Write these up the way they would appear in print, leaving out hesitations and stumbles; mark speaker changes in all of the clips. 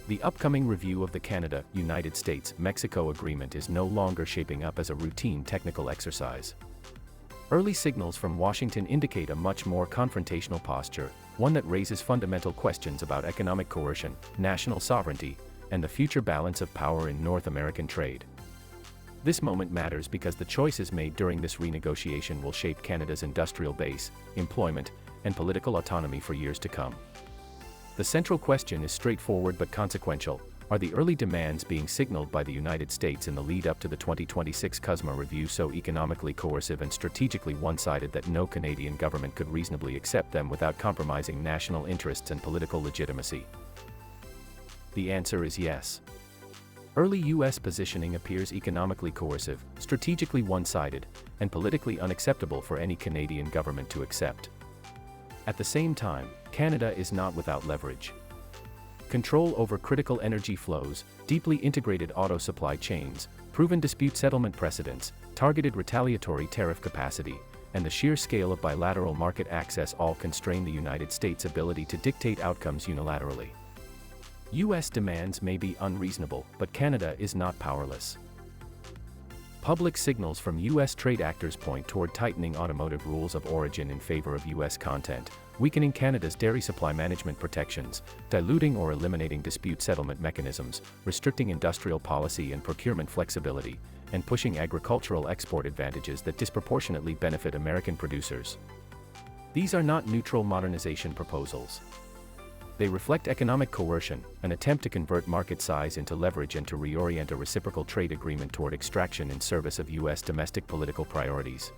Speaker 1: The upcoming review of the Canada-United States-Mexico agreement is no longer shaping up as a routine technical exercise. Early signals from Washington indicate a much more confrontational posture, one that raises fundamental questions about economic coercion, national sovereignty, and the future balance of power in North American trade. This moment matters because the choices made during this renegotiation will shape Canada's industrial base, employment, and political autonomy for years to come. The central question is straightforward but consequential: are the early demands being signaled by the United States in the lead-up to the 2026 CUSMA review so economically coercive and strategically one-sided that no Canadian government could reasonably accept them without compromising national interests and political legitimacy? The answer is yes. Early U.S. positioning appears economically coercive, strategically one-sided, and politically unacceptable for any Canadian government to accept. At the same time, Canada is not without leverage. Control over critical energy flows, deeply integrated auto supply chains, proven dispute settlement precedents, targeted retaliatory tariff capacity, and the sheer scale of bilateral market access all constrain the United States' ability to dictate outcomes unilaterally. U.S. demands may be unreasonable, but Canada is not powerless. Public signals from U.S. trade actors point toward tightening automotive rules of origin in favor of U.S. content, weakening Canada's dairy supply management protections, diluting or eliminating dispute settlement mechanisms, restricting industrial policy and procurement flexibility, and pushing agricultural export advantages that disproportionately benefit American producers. These are not neutral modernization proposals. They reflect economic coercion, an attempt to convert market size into leverage and to reorient a reciprocal trade agreement toward extraction in service of U.S. domestic political priorities.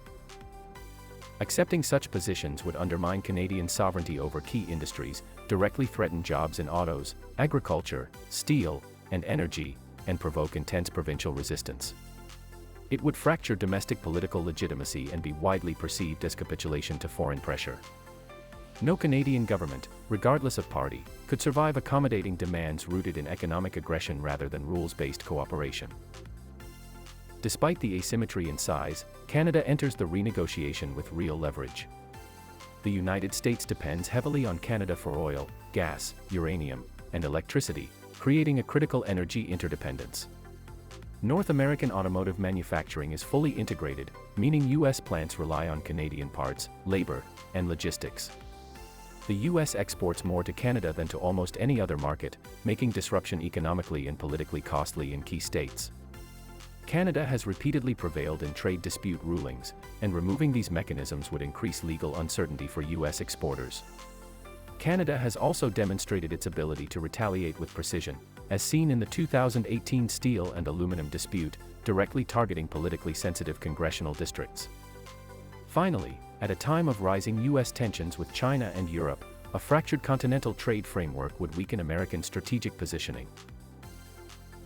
Speaker 1: Accepting such positions would undermine Canadian sovereignty over key industries, directly threaten jobs in autos, agriculture, steel, and energy, and provoke intense provincial resistance. It would fracture domestic political legitimacy and be widely perceived as capitulation to foreign pressure. No Canadian government, regardless of party, could survive accommodating demands rooted in economic aggression rather than rules-based cooperation. Despite the asymmetry in size, Canada enters the renegotiation with real leverage. The United States depends heavily on Canada for oil, gas, uranium, and electricity, creating a critical energy interdependence. North American automotive manufacturing is fully integrated, meaning U.S. plants rely on Canadian parts, labor, and logistics. The U.S. exports more to Canada than to almost any other market, making disruption economically and politically costly in key states. Canada has repeatedly prevailed in trade dispute rulings, and removing these mechanisms would increase legal uncertainty for U.S. exporters. Canada has also demonstrated its ability to retaliate with precision, as seen in the 2018 steel and aluminum dispute, directly targeting politically sensitive congressional districts. Finally, at a time of rising U.S. tensions with China and Europe, a fractured continental trade framework would weaken American strategic positioning.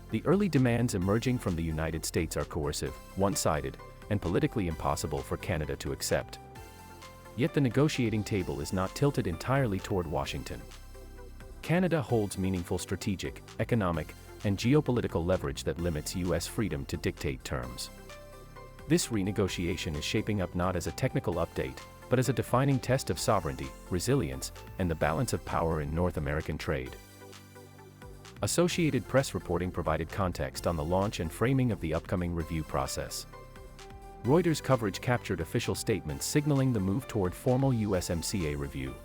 Speaker 1: The early demands emerging from the United States are coercive, one-sided, and politically impossible for Canada to accept. Yet the negotiating table is not tilted entirely toward Washington. Canada holds meaningful strategic, economic, and geopolitical leverage that limits U.S. freedom to dictate terms. This renegotiation is shaping up not as a technical update, but as a defining test of sovereignty, resilience, and the balance of power in North American trade. Associated Press reporting provided context on the launch and framing of the upcoming review process. Reuters coverage captured official statements signaling the move toward formal USMCA review.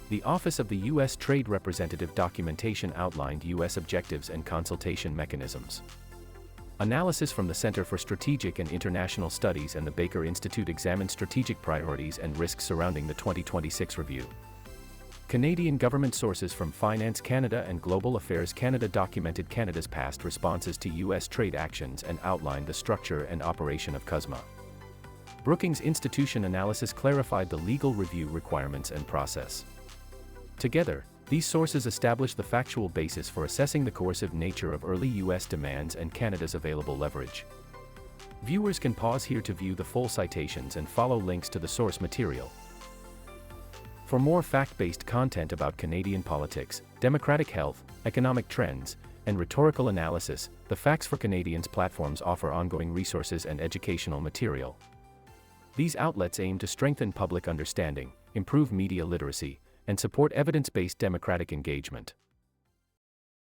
Speaker 1: The Office of the U.S. Trade Representative documentation outlined U.S. objectives and consultation mechanisms. Analysis from the Center for Strategic and International Studies and the Baker Institute examined strategic priorities and risks surrounding the 2026 review. Canadian government sources from Finance Canada and Global Affairs Canada documented Canada's past responses to U.S. trade actions and outlined the structure and operation of CUSMA. Brookings Institution analysis clarified the legal review requirements and process. Together, these sources establish the factual basis for assessing the coercive nature of early U.S. demands and Canada's available leverage. Viewers can pause here to view the full citations and follow links to the source material. For more fact-based content about Canadian politics, democratic health, economic trends, and rhetorical analysis, the Facts for Canadians platforms offer ongoing resources and educational material. These outlets aim to strengthen public understanding, improve media literacy, and support evidence-based democratic engagement.